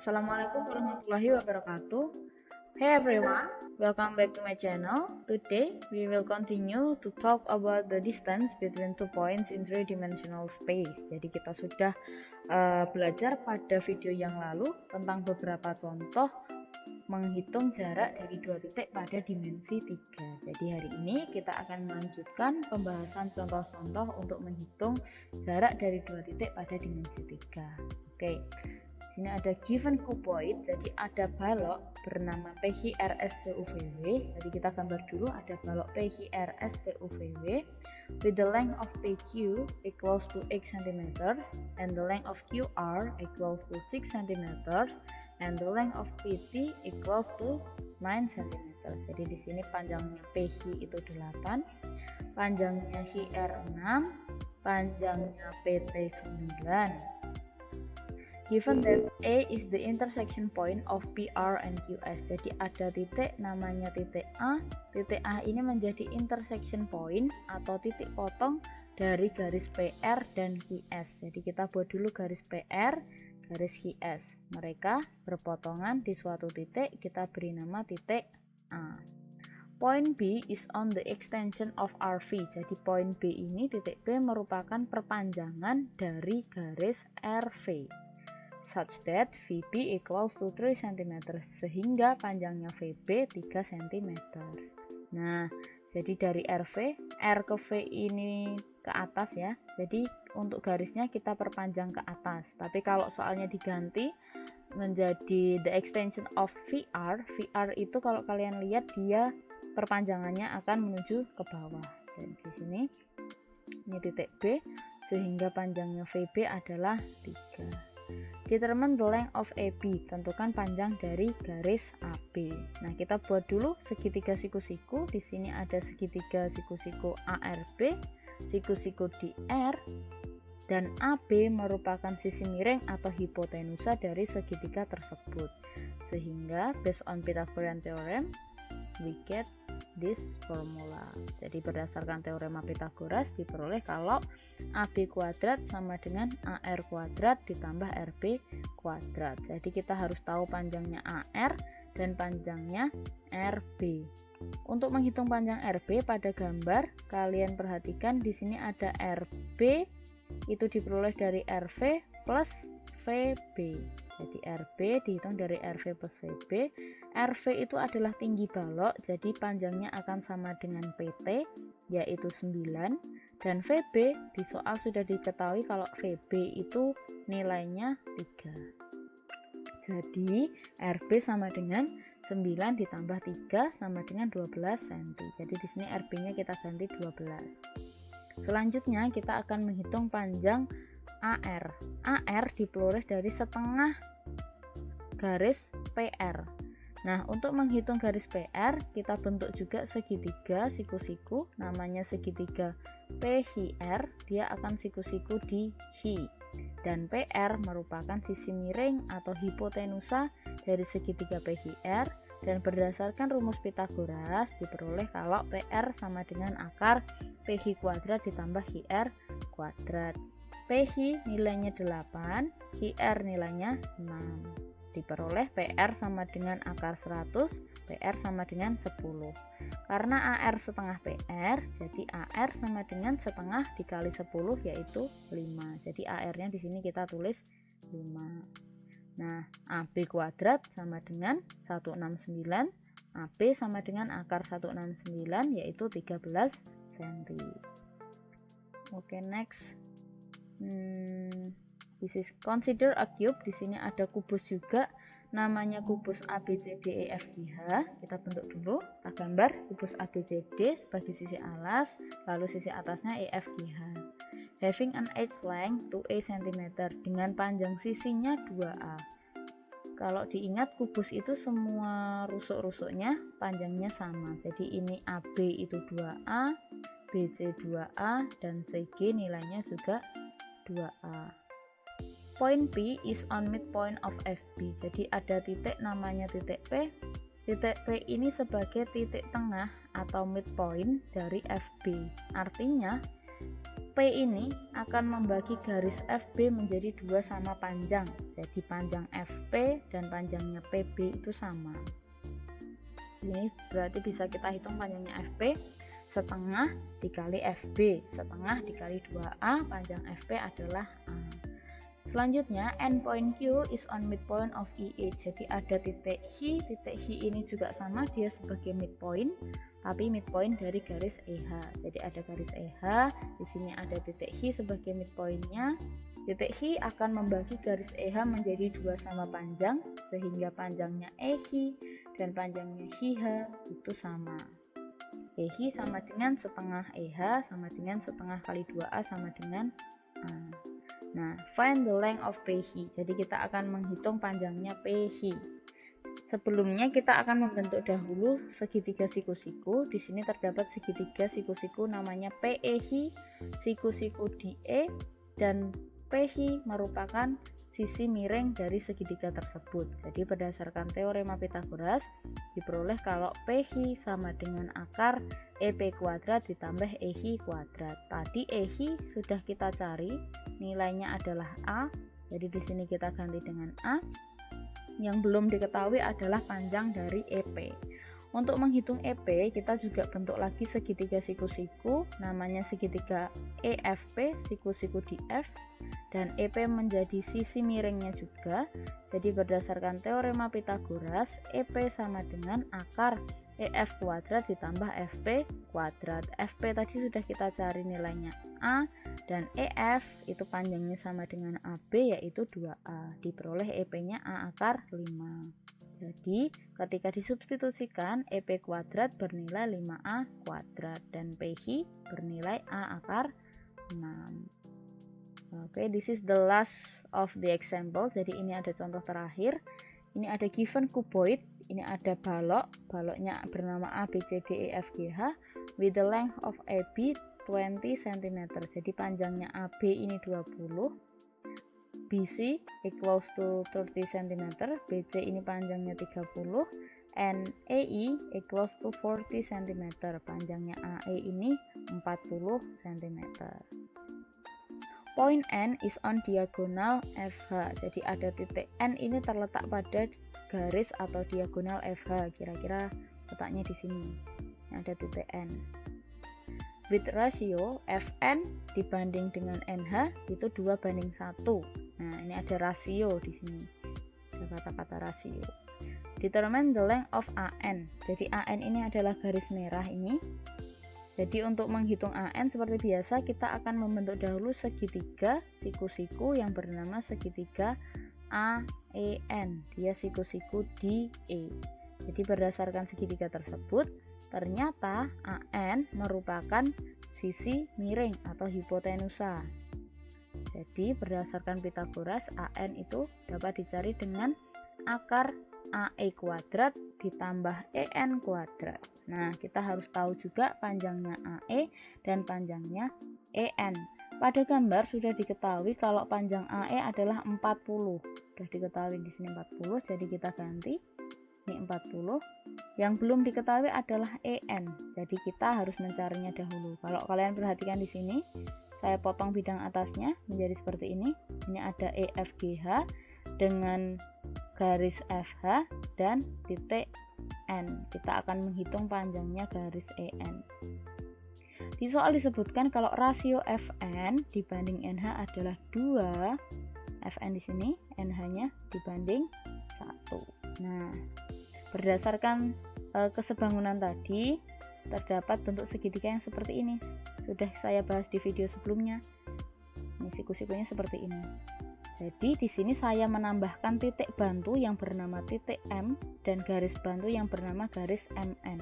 Assalamualaikum warahmatullahi wabarakatuh. Hey everyone, welcome back to my channel. Today we will continue to talk about the distance between two points in three-dimensional space. Jadi kita sudah belajar pada video yang lalu tentang beberapa contoh menghitung jarak dari dua titik pada dimensi 3. Jadi hari ini kita akan melanjutkan pembahasan contoh-contoh untuk menghitung jarak dari dua titik pada dimensi 3. Oke. Ini ada given cuboid, jadi ada balok bernama PHRSTUVW. Jadi kita gambar dulu, ada balok PHRSTUVW with the length of PQ equals to X cm and the length of QR equals to 6 cm and the length of PT equals to 9 cm. Jadi di sini panjangnya PH itu 8, panjangnya QR 6, panjangnya PT 9. Given that A is the intersection point of PR and QS, jadi ada titik namanya titik A. Titik A ini menjadi intersection point atau titik potong dari garis PR dan QS. Jadi kita buat dulu garis PR, garis QS. Mereka berpotongan di suatu titik, kita beri nama titik A. Point B is on the extension of RV. Jadi point B ini, titik B merupakan perpanjangan dari garis RV. Such that VB equals to 3 cm, sehingga panjangnya VB 3 cm. Nah, jadi dari RV, R ke V ini ke atas ya, jadi untuk garisnya kita perpanjang ke atas. Tapi kalau soalnya diganti menjadi the extension of VR, VR itu kalau kalian lihat dia perpanjangannya akan menuju ke bawah. Dan di sini ini titik B, sehingga panjangnya VB adalah 3. Determine the length of AB, tentukan panjang dari garis AB. Nah, kita buat dulu segitiga siku-siku. Di sini ada segitiga siku-siku ARB, siku-siku DR, dan AB merupakan sisi miring atau hipotenusa dari segitiga tersebut. Sehingga based on Pythagorean theorem, we get this formula. Jadi berdasarkan teorema Pythagoras diperoleh kalau AB kuadrat sama dengan AR kuadrat ditambah RB kuadrat. Jadi kita harus tahu panjangnya AR dan panjangnya RB. Untuk menghitung panjang RB pada gambar, kalian perhatikan di sini ada RB itu diperoleh dari RV plus VB. Jadi RB dihitung dari RV plus VB. RV itu adalah tinggi balok, jadi panjangnya akan sama dengan PT, yaitu 9. Dan VB di soal sudah diketahui kalau VB itu nilainya 3. Jadi RB sama dengan 9 ditambah 3 sama dengan 12 cm. Jadi di sini RB-nya kita ganti 12. Selanjutnya kita akan menghitung panjang AR. AR diperoleh dari setengah garis PR. Nah, untuk menghitung garis PR, kita bentuk juga segitiga siku-siku, namanya segitiga PHR, dia akan siku-siku di H. Dan PR merupakan sisi miring atau hipotenusa dari segitiga PHR, dan berdasarkan rumus Pythagoras diperoleh kalau PR sama dengan akar PH kuadrat ditambah HR kuadrat. PH nilainya 8, QR nilainya 6. Diperoleh PR sama dengan akar 100, PR sama dengan 10. Karena AR setengah PR, jadi AR sama dengan setengah dikali 10 yaitu 5. Jadi AR-nya di sini kita tulis 5. Nah, AB kuadrat sama dengan 169, AB sama dengan akar 169 yaitu 13 cm. Oke, next. This is consider a cube. Di sini ada kubus juga, namanya kubus ABCDEFGH. Kita bentuk dulu, kita gambar kubus ABCD sebagai sisi alas, lalu sisi atasnya EFGH. Having an edge length 2A cm, dengan panjang sisinya 2A. Kalau diingat kubus itu semua rusuk-rusuknya panjangnya sama. Jadi ini AB itu 2A, BC 2A, dan CG nilainya juga 2A. Point P is on midpoint of FB. Jadi ada titik namanya titik P. Titik P ini sebagai titik tengah atau midpoint dari FB. Artinya P ini akan membagi garis FB menjadi dua sama panjang. Jadi panjang FP dan panjangnya PB itu sama. Ini berarti bisa kita hitung panjangnya FP setengah dikali FB, setengah dikali 2A, panjang FP adalah A. Selanjutnya, endpoint Q is on midpoint of EH. Jadi ada titik H ini juga sama, dia sebagai midpoint, tapi midpoint dari garis EH. Jadi ada garis EH, di sini ada titik H sebagai midpointnya. Titik H akan membagi garis EH menjadi dua sama panjang, sehingga panjangnya EH dan panjangnya HH itu sama. EH sama dengan setengah EH sama dengan setengah kali 2A sama dengan A. Nah, find the length of PH. Jadi kita akan menghitung panjangnya PH. Sebelumnya kita akan membentuk dahulu segitiga siku-siku. Di sini terdapat segitiga siku-siku namanya PEH, siku-siku DE, dan PH merupakan sisi miring dari segitiga tersebut. Jadi berdasarkan teorema Pythagoras diperoleh kalau PH sama dengan akar EP kuadrat ditambah EH kuadrat. Tadi EH sudah kita cari, nilainya adalah A. Jadi di sini kita ganti dengan A. Yang belum diketahui adalah panjang dari EP. Untuk menghitung EP, kita juga bentuk lagi segitiga siku-siku, namanya segitiga EFP, siku-siku DF, dan EP menjadi sisi miringnya juga. Jadi berdasarkan teorema Pythagoras, EP sama dengan akar EF kuadrat ditambah FP kuadrat. FP tadi sudah kita cari nilainya A, dan EF itu panjangnya sama dengan AB yaitu 2A. Diperoleh EP-nya A akar 5. Jadi ketika disubstitusikan, EP kuadrat bernilai 5A kuadrat dan PH bernilai A akar 6. Oke, this is the last of the example. Jadi ini ada contoh terakhir. Ini ada given cuboid, ini ada baloknya bernama A, B, C, D, E, F, G, H with the length of AB 20 cm. Jadi panjangnya AB ini 20, BC equals to 30 cm, BC ini panjangnya 30, and AE equals to 40 cm. Panjangnya AE ini 40 cm. Point N is on diagonal FH. Jadi ada titik N ini terletak pada garis atau diagonal FH. Kira-kira letaknya di sini. Ada titik N. With ratio Fn dibanding dengan NH itu 2:1. Nah, ini ada rasio di sini. Ada kata-kata rasio. Determine the length of AN. Jadi AN ini adalah garis merah ini. Jadi untuk menghitung AN seperti biasa kita akan membentuk dahulu segitiga siku-siku yang bernama segitiga AEN. Dia siku-siku DE. Jadi berdasarkan segitiga tersebut ternyata AN merupakan sisi miring atau hipotenusa. Jadi berdasarkan Pythagoras AN itu dapat dicari dengan akar AE kuadrat ditambah EN kuadrat. Nah, kita harus tahu juga panjangnya AE dan panjangnya EN. Pada gambar sudah diketahui kalau panjang AE adalah 40. Sudah diketahui di sini 40, jadi kita ganti. Ini 40. Yang belum diketahui adalah EN. Jadi kita harus mencarinya dahulu. Kalau kalian perhatikan di sini, saya potong bidang atasnya menjadi seperti ini. Ini ada EFGH dengan garis FH dan titik N. Kita akan menghitung panjangnya garis EN. Di soal disebutkan kalau rasio Fn dibanding NH adalah 2. Fn di sini, NH-nya dibanding 1. Nah, berdasarkan kesebangunan tadi terdapat bentuk segitiga yang seperti ini. Sudah saya bahas di video sebelumnya. Ini siku-sikunya seperti ini. Jadi di sini saya menambahkan titik bantu yang bernama titik M dan garis bantu yang bernama garis MN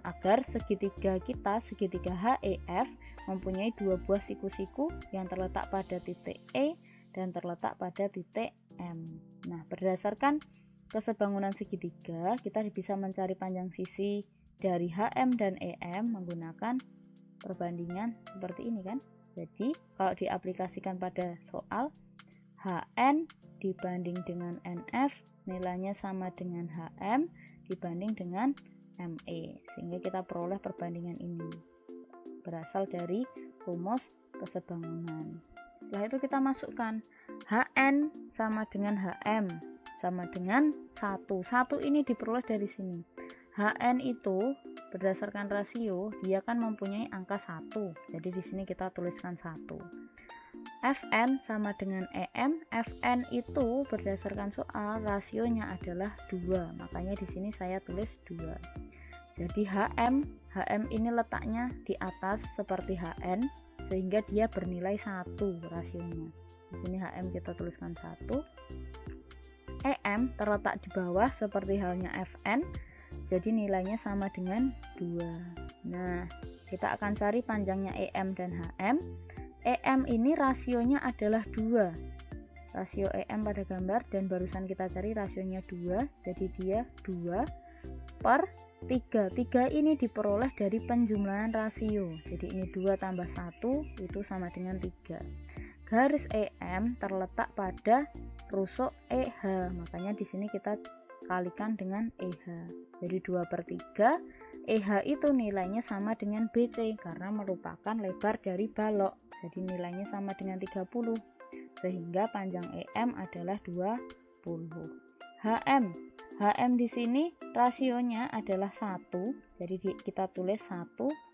agar segitiga kita, segitiga HEF, mempunyai dua buah siku-siku yang terletak pada titik E dan terletak pada titik M. Nah, berdasarkan kesebangunan segitiga, kita bisa mencari panjang sisi dari HM dan EM menggunakan perbandingan seperti ini kan. Jadi kalau diaplikasikan pada soal, HN dibanding dengan NF nilainya sama dengan HM dibanding dengan ME, sehingga kita peroleh perbandingan ini berasal dari rumus kesebangunan. Setelah itu kita masukkan HN sama dengan HM sama dengan 1. 1 ini diperoleh dari sini. HN itu berdasarkan rasio dia kan mempunyai angka 1. Jadi di sini kita tuliskan 1. Fn sama dengan EM. Fn itu berdasarkan soal rasionya adalah 2. Makanya di sini saya tulis 2. Jadi HM ini letaknya di atas seperti HN sehingga dia bernilai 1 rasionya. Di sini HM kita tuliskan 1. EM terletak di bawah seperti halnya Fn. Jadi nilainya sama dengan 2. Nah, kita akan cari panjangnya EM dan HM. EM ini rasionya adalah 2. Rasio EM pada gambar dan barusan kita cari rasionya 2. Jadi dia 2 per 3. 3 ini diperoleh dari penjumlahan rasio. Jadi ini 2 tambah 1 itu sama dengan 3. Garis EM terletak pada rusuk EH. Makanya di sini kita kalikan dengan EH. Jadi 2 per 3. EH itu nilainya sama dengan BC karena merupakan lebar dari balok. Jadi nilainya sama dengan 30. Sehingga panjang EM adalah 20. HM di sini rasionya adalah 1. Jadi kita tulis 1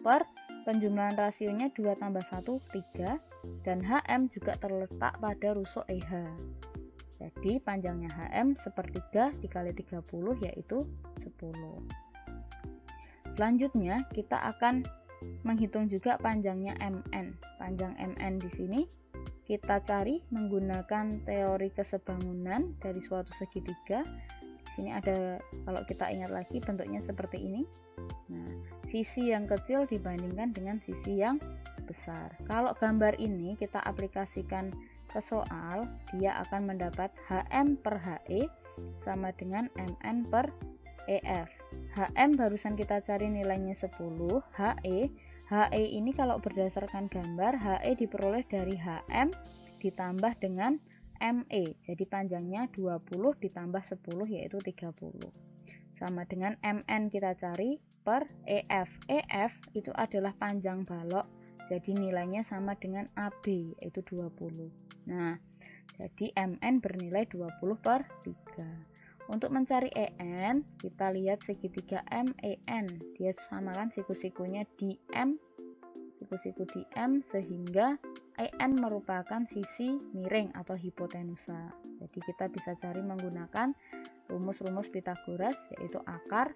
per penjumlahan rasionya 2 tambah 1 3 dan HM juga terletak pada rusuk EH. Jadi panjangnya HM sepertiga dikali 30 yaitu 10. Selanjutnya kita akan menghitung juga panjangnya MN. Panjang MN di sini kita cari menggunakan teori kesebangunan dari suatu segitiga. Di sini ada, kalau kita ingat lagi bentuknya seperti ini. Nah, sisi yang kecil dibandingkan dengan sisi yang besar. Kalau gambar ini kita aplikasikan ke soal, dia akan mendapat HM per HE sama dengan MN per EF. HM barusan kita cari nilainya 10. HE ini kalau berdasarkan gambar, HE diperoleh dari HM ditambah dengan ME. Jadi panjangnya 20 ditambah 10 yaitu 30. Sama dengan MN kita cari per EF. EF itu adalah panjang balok. Jadi nilainya sama dengan AB yaitu 20. Nah, jadi MN bernilai 20 per 3. Untuk mencari EN, kita lihat segitiga MEN. Dia samakan siku-sikunya di M, siku-siku di M, sehingga EN merupakan sisi miring atau hipotenusa. Jadi kita bisa cari menggunakan rumus-rumus Pythagoras, yaitu akar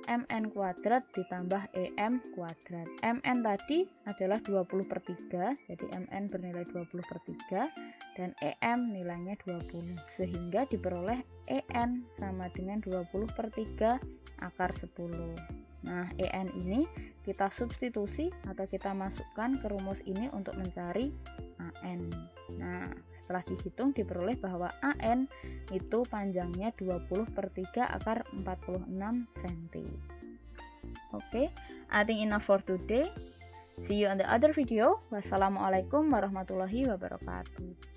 MN kuadrat ditambah EM kuadrat. MN tadi adalah 20 per 3, jadi MN bernilai 20 per 3 dan EM nilainya 20, sehingga diperoleh EN sama dengan 20 per 3 akar 10. Nah, EN ini kita substitusi atau kita masukkan ke rumus ini untuk mencari AN. Nah, setelah dihitung diperoleh bahwa AN itu panjangnya 20 per 3 akar 46 cm. Oke, I think enough for today. See you on the other video. Wassalamualaikum warahmatullahi wabarakatuh.